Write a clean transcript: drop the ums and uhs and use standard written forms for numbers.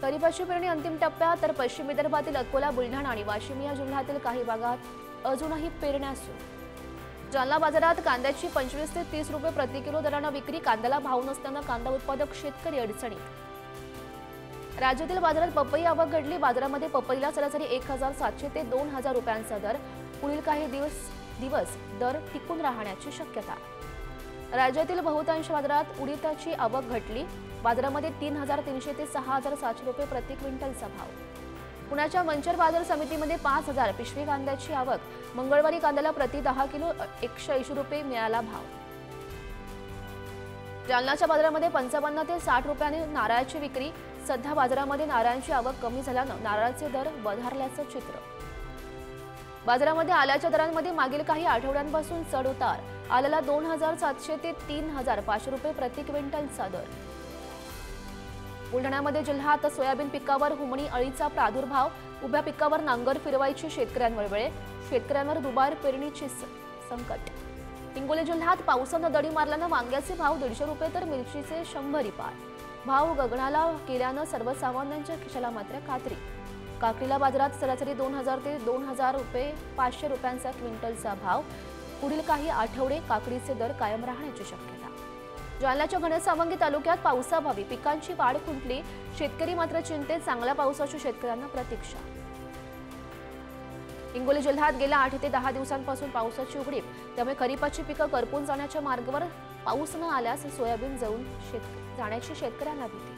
खरीपाची पेरणी अंतिम टप्प्यात, तर पश्चिम विदर्भातील अकोला, बुलढाणा आणि वाशिम या जिल्ह्यातील काही भागात अजूनही पेरण्या सुरू। जालना बाजारात कांद्याची 25 ते 30 रुपये प्रति किलो दराने विक्री। कांद्याला भाव नसताना कांदा उत्पादक शेतकरी अडचणीत। राज्यातील बाजारात पपई आवक घडली। बाजारामध्ये पपईला सरासरी 1700 ते 2000 रुपयांचा दर। पुढील काही दिवस दर टिकून राहण्याची शक्यता। राज्यातील बहुतांश बाजारात उडीदाची आवक घटली। बाजारामध्ये 3300 ते 6700 रुपये प्रति क्विंटलचा भाव। पुण्याच्या मंचर बाजार समितीमध्ये 5000 पिशवी कांद्याची आवक। मंगळवारी कांद्याला प्रति 10 किलो 180 रुपये मिळाला भाव। जालनाच्या बाजारामध्ये 55 ते 60 रुपयांनी नारळाची विक्री। सध्या बाजारामध्ये नारळांची आवक कमी झाल्याने नारळाचे दर वधारल्याचं चित्र। बाजारामध्ये आल्याच्या दरांमध्ये मागील काही आठवड्यांपासून चढ उतार। आल्याला 2700 ते 3500 रुपये प्रति क्विंटलचा दर। बुलढाण्यामध्ये जिल्ह्यात सोयाबीन पिकावर हुमणी अळीचा प्रादुर्भाव। उभ्या पिकावर नांगर फिरवायची शेतकऱ्यांवर वेळ। शेतकऱ्यांवर दुबार पेरणीची संकट। हिंगोली जिल्ह्यात पावसानं दडी मारल्यानं वांग्याचे भाव 150 रुपये तर मिरचीचे 100 पार। भाव गगनाला गेल्यानं सर्वसामान्यांच्या खिशाला मात्र कात्री। काकडीला बाजारात सरासरी 2000 ते 2500 रुपयांचा क्विंटलचा भाव। पुढील काही आठवडे काकडीचे दर कायम राहण्याची शक्यता। जालन्याच्या घनसावंगी तालुक्यात पावसाअभावी पिकांची वाढ खुंटली। शेतकरी मात्र चिंतेत। चांगल्या पावसाची शेतकऱ्यांना प्रतीक्षा। हिंगोली जिल्ह्यात गेल्या 8 ते 10 दिवसांपासून पावसाची उघडीप, त्यामुळे खरीपाची पिकं करपून जाण्याच्या मार्गावर। पाऊस न आल्यास सोयाबीन जळून जाण्याची शेतकऱ्यांना भीती।